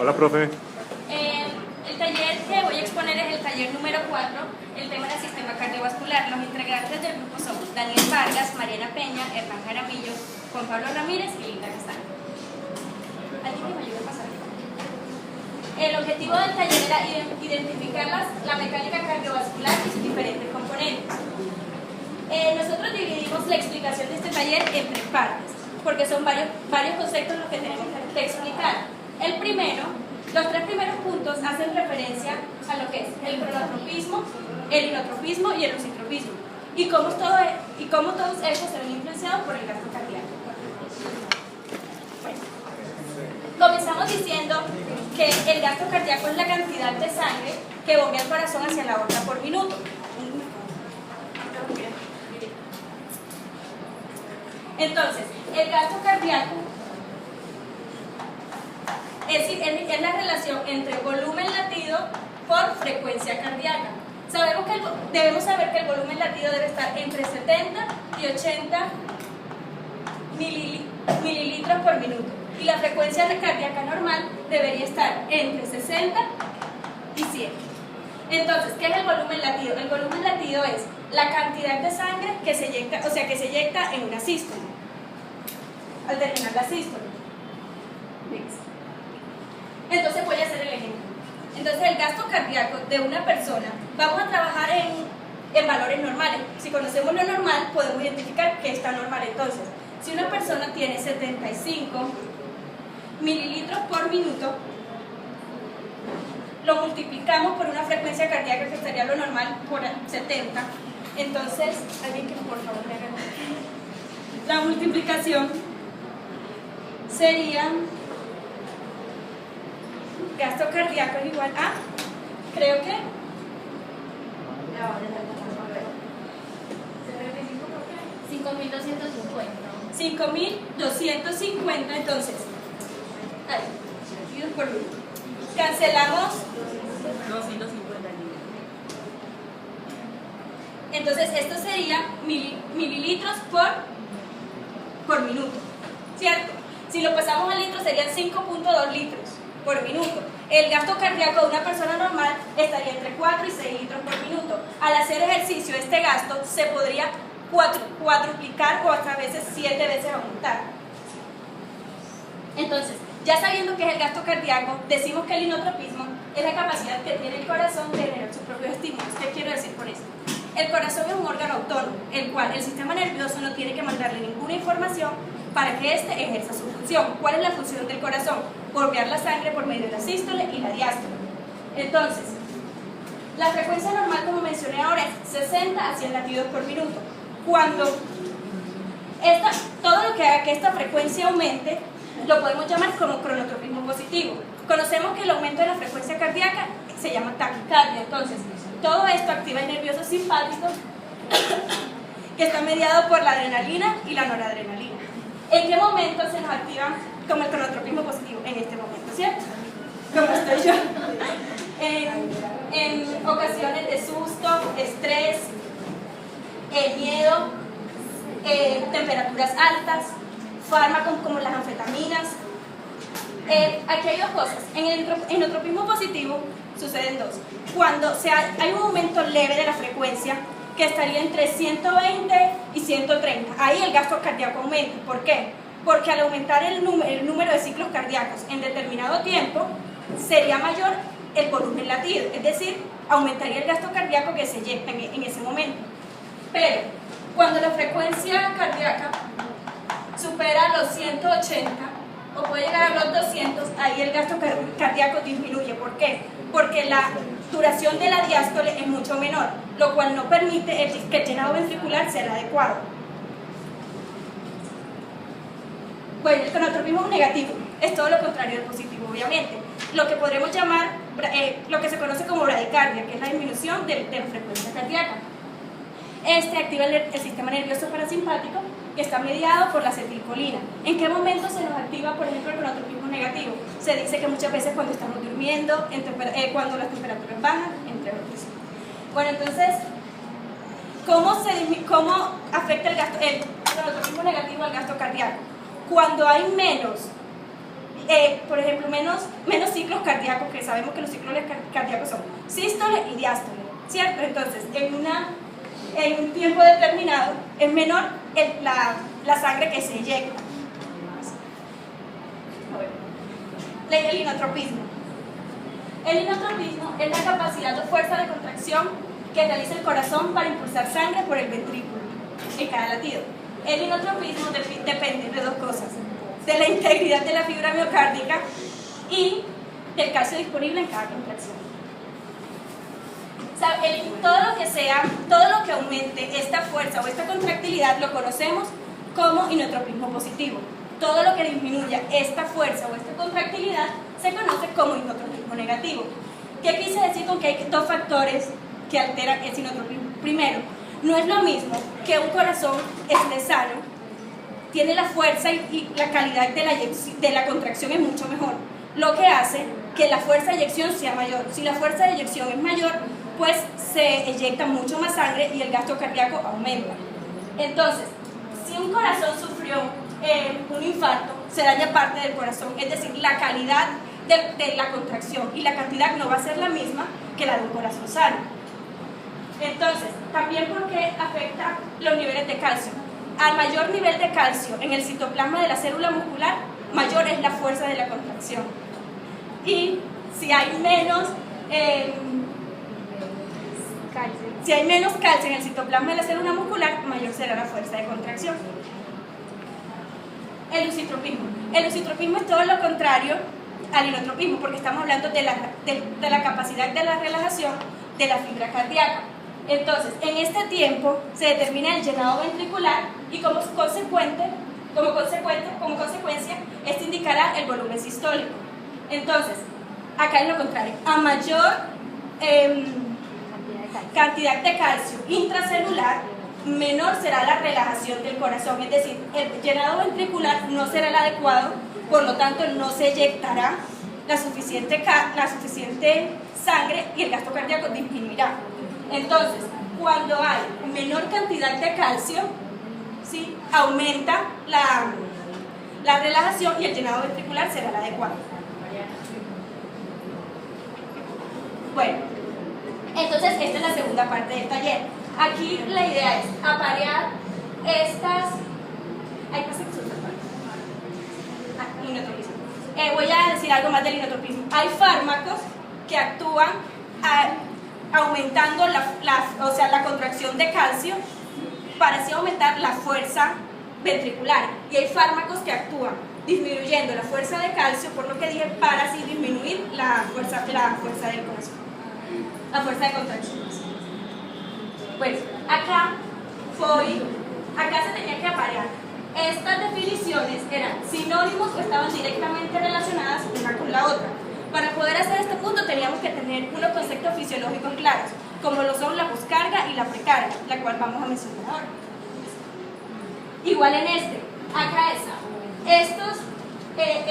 Hola, profe. El taller que voy a exponer es el taller número 4, el tema del sistema cardiovascular. Los integrantes del grupo son Daniel Vargas, Mariana Peña, Hernán Jaramillo, Juan Pablo Ramírez y Linda Castaño. ¿Alguien que me ayude a pasar? El objetivo del taller era identificar la mecánica cardiovascular y sus diferentes componentes. Nosotros dividimos la explicación de este taller en 3 partes, porque son varios conceptos los que tenemos que explicar. Los 3 primeros puntos hacen referencia a lo que es el cronotropismo, el inotropismo y el lusitropismo, y cómo todos estos se ven influenciados por el gasto cardíaco. Bueno, comenzamos diciendo que el gasto cardíaco es la cantidad de sangre que bombea el corazón hacia la aorta por minuto. Entonces, el gasto cardíaco es la relación entre volumen latido por frecuencia cardíaca. Debemos saber que el volumen latido debe estar entre 70 y 80 mililitros por minuto. Y la frecuencia cardíaca normal debería estar entre 60 y 100. Entonces, ¿qué es el volumen latido? El volumen latido es la cantidad de sangre que se eyecta, en una sístole al terminar la sístole. Entonces voy a hacer el ejemplo. Entonces el gasto cardíaco de una persona, vamos a trabajar en valores normales. Si conocemos lo normal, podemos identificar que está normal. Entonces, si una persona tiene 75 mililitros por minuto, lo multiplicamos por una frecuencia cardíaca que sería lo normal por 70. Entonces, alguien que por favor me haga la multiplicación sería gasto cardíaco es igual a, creo que 5.250, entonces dividido por 1. Cancelamos 250. Entonces esto sería mililitros por minuto, ¿cierto? Si lo pasamos a litros serían 5.2 litros por minuto. El gasto cardíaco de una persona normal estaría entre 4 y 6 litros por minuto. Al hacer ejercicio, este gasto se podría cuadruplicar o hasta a veces 7 veces aumentar. Entonces, ya sabiendo qué es el gasto cardíaco, decimos que el inotropismo es la capacidad que tiene el corazón de generar sus propios estímulos. ¿Qué quiero decir con esto? El corazón es un órgano autónomo, el cual el sistema nervioso no tiene que mandarle ninguna información para que éste ejerza su función. ¿Cuál es la función del corazón? Bombear la sangre por medio de la sístole y la diástole. Entonces, la frecuencia normal, como mencioné ahora, es 60 a 100 latidos por minuto. Cuando todo lo que haga que esta frecuencia aumente, lo podemos llamar como cronotropismo positivo. Conocemos que el aumento de la frecuencia cardíaca se llama taquicardia. Entonces, todo esto activa el nervioso simpático, que está mediado por la adrenalina y la noradrenalina. ¿En qué momento se nos activa como el cronotropismo positivo? En este momento, ¿cierto? Como estoy yo. En ocasiones de susto, estrés, miedo, temperaturas altas, fármacos como las anfetaminas. Aquí hay 2 cosas. En el inotropismo positivo suceden 2. Cuando hay un aumento leve de la frecuencia, que estaría entre 120 y 130. Ahí el gasto cardíaco aumenta. ¿Por qué? Porque al aumentar el número de ciclos cardíacos en determinado tiempo, sería mayor el volumen latido. Es decir, aumentaría el gasto cardíaco que se eyecta en ese momento. Pero, cuando la frecuencia cardíaca supera los 180 o puede llegar a los 200, ahí el gasto cardíaco disminuye. ¿Por qué? Porque la duración de la diástole es mucho menor, lo cual no permite que el llenado ventricular sea el adecuado. Bueno, el cronotropismo negativo es todo lo contrario del positivo, obviamente. Lo que podremos llamar, lo que se conoce como bradicardia, que es la disminución de la frecuencia cardíaca. Este activa el sistema nervioso parasimpático, que está mediado por la acetilcolina. ¿En qué momento se nos activa, por ejemplo, el cronotropismo negativo? Se dice que muchas veces cuando estamos durmiendo, cuando las temperaturas bajan, entre otros. Bueno, entonces, ¿cómo afecta el cronotropismo negativo al gasto cardíaco? Cuando hay menos por ejemplo, menos ciclos cardíacos, que sabemos que los ciclos cardíacos son sístole y diástole, ¿cierto? Entonces, en un tiempo determinado es menor la sangre que se eyecta. El inotropismo. El inotropismo es la capacidad o fuerza de contracción que realiza el corazón para impulsar sangre por el ventrículo en cada latido. El inotropismo depende de dos cosas: de la integridad de la fibra miocárdica y del calcio disponible en cada contracción. O sea, todo lo que aumente esta fuerza o esta contractilidad lo conocemos como inotropismo positivo. Todo lo que disminuya esta fuerza o esta contractilidad se conoce como inotropismo negativo. ¿Qué quise decir con que hay dos factores que alteran el inotropismo? Primero, no es lo mismo que un corazón esté sano, tiene la fuerza y la calidad de la contracción es mucho mejor, lo que hace que la fuerza de eyección sea mayor. Si la fuerza de eyección es mayor, pues se eyecta mucho más sangre y el gasto cardíaco aumenta. Entonces, si un corazón sufrió un infarto, se daña parte del corazón, es decir, la calidad de la contracción y la cantidad no va a ser la misma que la de un corazón sano. Entonces, también porque afecta los niveles de calcio. Al mayor nivel de calcio en el citoplasma de la célula muscular, mayor es la fuerza de la contracción. Y si hay menos calcio en el citoplasma de la célula muscular, mayor será la fuerza de contracción. El lusitropismo. El lusitropismo es todo lo contrario al inotropismo, porque estamos hablando de la capacidad de la relajación de la fibra cardíaca. Entonces, en este tiempo se determina el llenado ventricular y como consecuencia, esto indicará el volumen sistólico. Entonces, acá es lo contrario. A mayor cantidad de calcio intracelular, menor será la relajación del corazón, es decir, el llenado ventricular no será el adecuado, por lo tanto no se eyectará la suficiente sangre y el gasto cardíaco disminuirá. Entonces, cuando hay menor cantidad de calcio, ¿sí?, aumenta la relajación y el llenado ventricular será el adecuado. Bueno, entonces esta es la segunda parte del taller. Aquí la idea es aparear estas... inotropismo. Voy a decir algo más del inotropismo. Hay fármacos que actúan aumentando la contracción de calcio para así aumentar la fuerza ventricular. Y hay fármacos que actúan disminuyendo la fuerza de calcio, por lo que dije, para así disminuir la fuerza del corazón, la fuerza de contracción. Bueno, acá se tenía que aparear. Estas definiciones eran sinónimos o estaban directamente relacionadas una con la otra. Para poder hacer este punto teníamos que tener unos conceptos fisiológicos claros, como lo son la poscarga y la precarga, la cual vamos a mencionar ahora. Igual en acá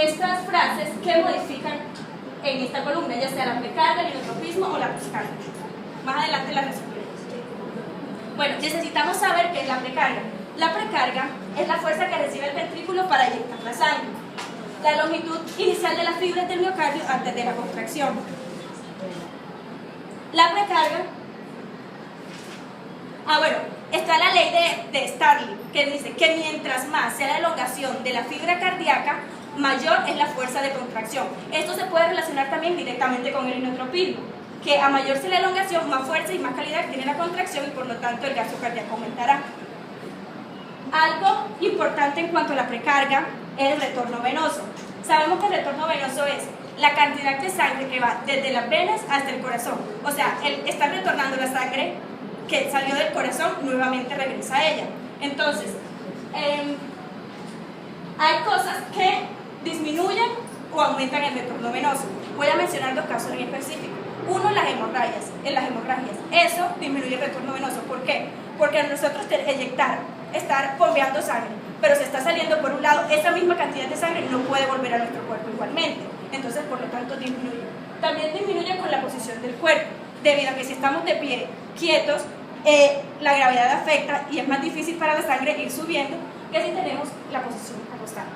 estas frases que modifican en esta columna, ya sea la precarga, el inotropismo o la poscarga. Más adelante las resolveremos. Bueno, necesitamos saber qué es la precarga. La precarga es la fuerza que recibe el ventrículo para eyectar la sangre. La longitud inicial de las fibras del miocardio antes de la contracción. La precarga... está la ley de Starling, que dice que mientras más sea la elongación de la fibra cardíaca, mayor es la fuerza de contracción. Esto se puede relacionar también directamente con el inotropismo, que a mayor sea la elongación, más fuerza y más calidad tiene la contracción y por lo tanto el gasto cardíaco aumentará. Algo importante en cuanto a la precarga es el retorno venoso. Sabemos que el retorno venoso es la cantidad de sangre que va desde las venas hasta el corazón. O sea, está retornando la sangre que salió del corazón, nuevamente regresa a ella. Entonces, hay cosas que disminuyen o aumentan el retorno venoso. Voy a mencionar dos casos en específico. Uno, las hemorragias. En las hemorragias, eso disminuye el retorno venoso. ¿Por qué? Porque al nosotros estar bombeando sangre, pero se está saliendo por un lado, esa misma cantidad de sangre no puede volver a nuestro cuerpo igualmente. Entonces, por lo tanto, disminuye. También disminuye con la posición del cuerpo, debido a que si estamos de pie, quietos, la gravedad afecta y es más difícil para la sangre ir subiendo que si tenemos la posición acostada.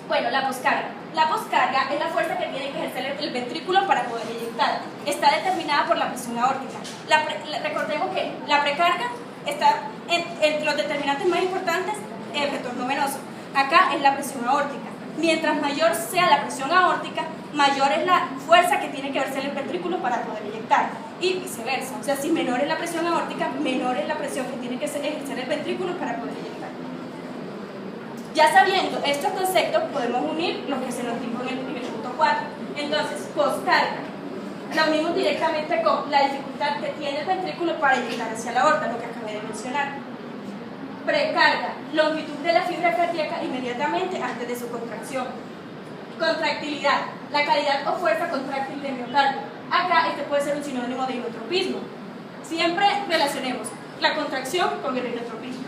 Bueno, la poscarga. La poscarga es la fuerza que tiene que ejercer el ventrículo para poder eyectar. Está determinada por la presión aórtica. Recordemos que la precarga está entre los determinantes más importantes, el retorno venoso. Acá es la presión aórtica. Mientras mayor sea la presión aórtica, mayor es la fuerza que tiene que ejercer el ventrículo para poder eyectar. Y viceversa. O sea, si menor es la presión aórtica, menor es la presión que tiene que ejercer el ventrículo para poder eyectar. Ya sabiendo estos conceptos, podemos unir lo que se nos dijo en el punto 4. Entonces, poscarga. Lo unimos directamente con la dificultad que tiene el ventrículo para eyectar hacia la aorta, lo que acabé de mencionar. Precarga. Longitud de la fibra cardíaca inmediatamente antes de su contracción. Contractilidad. La calidad o fuerza contráctil del miocardio. Acá este puede ser un sinónimo de inotropismo. Siempre relacionemos la contracción con el inotropismo.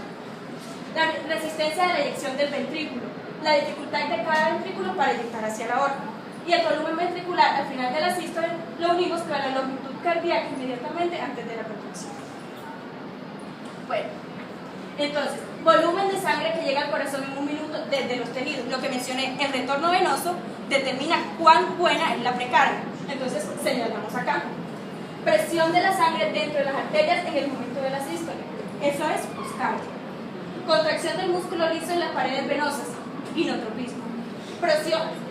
La resistencia de la eyección del ventrículo, la dificultad de cada ventrículo para eyectar hacia la aorta, y el volumen ventricular al final de la sístole lo unimos con la longitud cardíaca inmediatamente antes de la contracción. Bueno, entonces, volumen de sangre que llega al corazón en un minuto desde los tejidos. Lo que mencioné, el retorno venoso determina cuán buena es la precarga. Entonces, señalamos acá. Presión de la sangre dentro de las arterias en el momento de la sístole. Eso es poscardia. Contracción del músculo liso en las paredes venosas, inotropismo.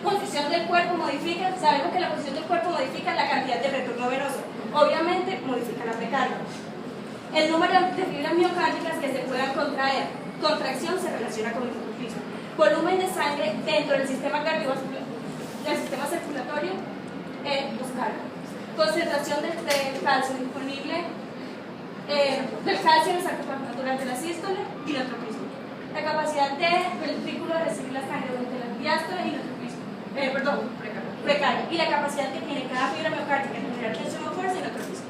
Posición del cuerpo modifica, sabemos que la posición del cuerpo modifica la cantidad de retorno venoso, obviamente modifica la precarga. El número de fibras miocárdicas que se puedan contraer, contracción se relaciona con el inotropismo. Volumen de sangre dentro del sistema cardiovascular, del sistema circulatorio, poscarga. Concentración del calcio disponible, del calcio en el sarcófago durante la sístole, inotropismo. La capacidad del ventrículo de recibir la sangre durante la diástole, inotropismo. Precarga. Y la capacidad que tiene cada fibra miocárdica de generar tensión o fuerza, inotropismo.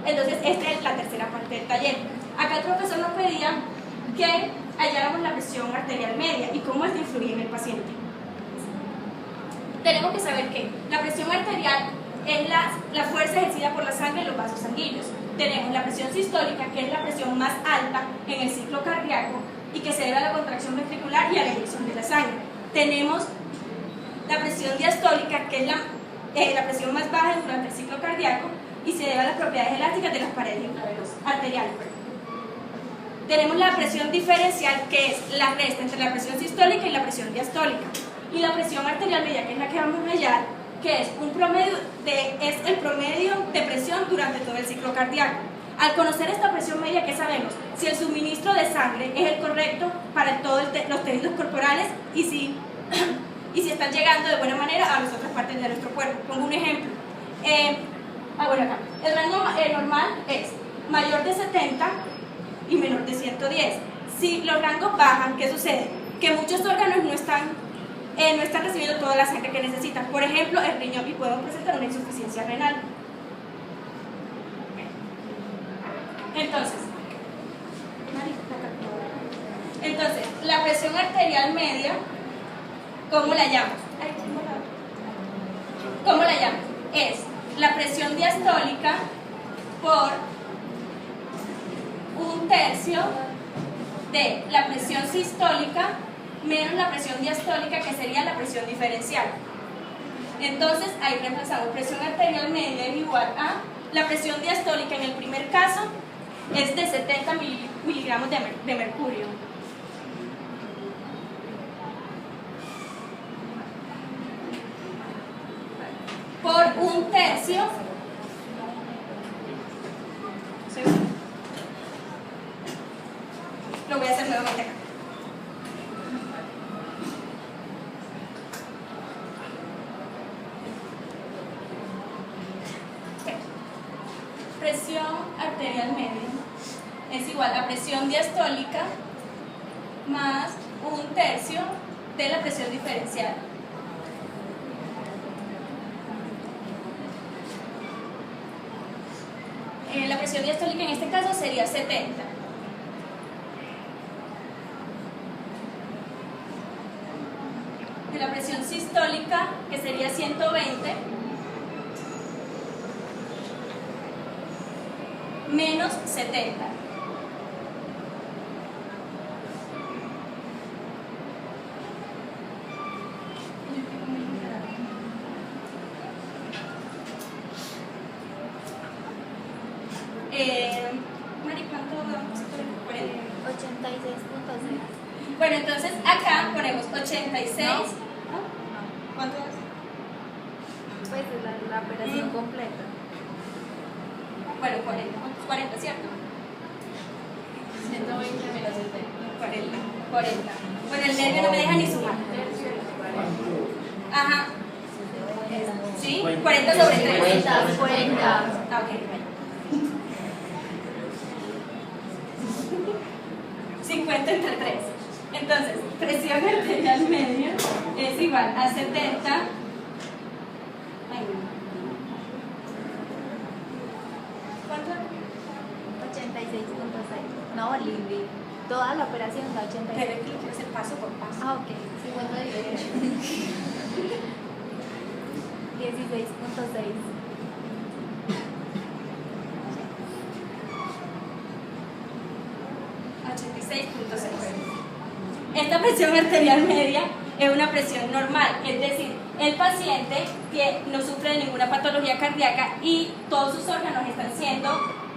Entonces, esta es la tercera parte del taller. Acá el profesor nos pedía que halláramos la presión arterial media y cómo esto influye en el paciente. Tenemos que saber que la presión arterial es la fuerza ejercida por la sangre en los vasos sanguíneos. Tenemos la presión sistólica, que es la presión más alta en el ciclo cardíaco y que se debe a la contracción ventricular y a la eyección de la sangre. Tenemos la presión diastólica, que es la presión más baja durante el ciclo cardíaco y se debe a las propiedades elásticas de las paredes arteriales. Tenemos la presión diferencial, que es la resta entre la presión sistólica y la presión diastólica. Y la presión arterial media, que es la que vamos a hallar, que es el promedio de presión durante todo el ciclo cardíaco. Al conocer esta presión media, ¿qué sabemos? Si el suministro de sangre es el correcto para todos los tejidos corporales y si están llegando de buena manera a las otras partes de nuestro cuerpo. Pongo un ejemplo. Acá. El rango normal es mayor de 70 y menor de 110. Si los rangos bajan, ¿qué sucede? Que muchos órganos no están recibiendo toda la sangre que necesitan. Por ejemplo, el riñón, y podemos presentar una insuficiencia renal. Entonces, la presión arterial media, ¿cómo la llamo? ¿Cómo la llamo? Es la presión diastólica por 1/3 de la presión sistólica menos la presión diastólica, que sería la presión diferencial. Entonces, ahí reemplazamos presión arterial media es igual a la presión diastólica en el primer caso es de 70 miligramos de mercurio. Por 1/3 lo voy a hacer nuevamente acá. Presión arterial media es igual a presión diastólica más 1/3 de la presión diferencial. La presión diastólica en este caso sería 70. De la presión sistólica, que sería 120, menos 70. 86.6. Bueno, entonces acá ponemos 86. No. ¿No? ¿Cuánto es? Pues es la operación completa. Bueno, 40, ¿cierto? 120 menos 40. Bueno, el nervio no me deja ni sumar. Ajá. ¿Sí? 40 sobre 3. 40. Ah, ok. 50 entre 3. Entonces, presión arterial media es igual a 70. ¿Cuánto? 86.6. No, Lindy. Toda la operación da 86. Pero es que lo quiero hacer paso por paso. Ah, ok. 16.6. Esta presión arterial media es una presión normal, es decir, el paciente no sufre de ninguna patología cardíaca y todos sus órganos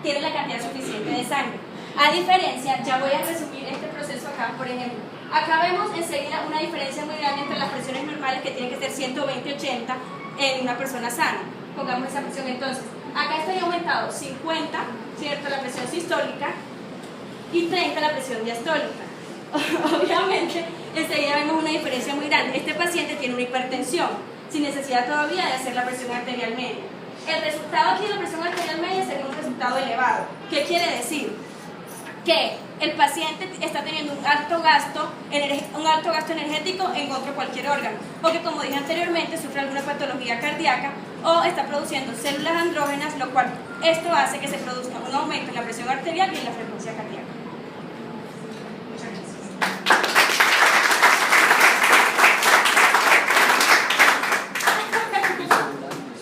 tienen la cantidad suficiente de sangre. A diferencia, ya voy a resumir este proceso acá, por ejemplo. Acá vemos enseguida una diferencia muy grande entre las presiones normales, que tienen que ser 120-80 en una persona sana. Pongamos esa presión entonces. Acá estoy aumentado 50, ¿cierto? La presión sistólica y 30 la presión diastólica. Obviamente, enseguida vemos una diferencia muy grande. Este paciente tiene una hipertensión, sin necesidad todavía de hacer la presión arterial media. El resultado aquí de la presión arterial media sería un resultado elevado. ¿Qué quiere decir? Que el paciente está teniendo un alto gasto energético en otro cualquier órgano, porque como dije anteriormente, sufre alguna patología cardíaca o está produciendo células andrógenas, lo cual esto hace que se produzca un aumento en la presión arterial y en la frecuencia cardíaca.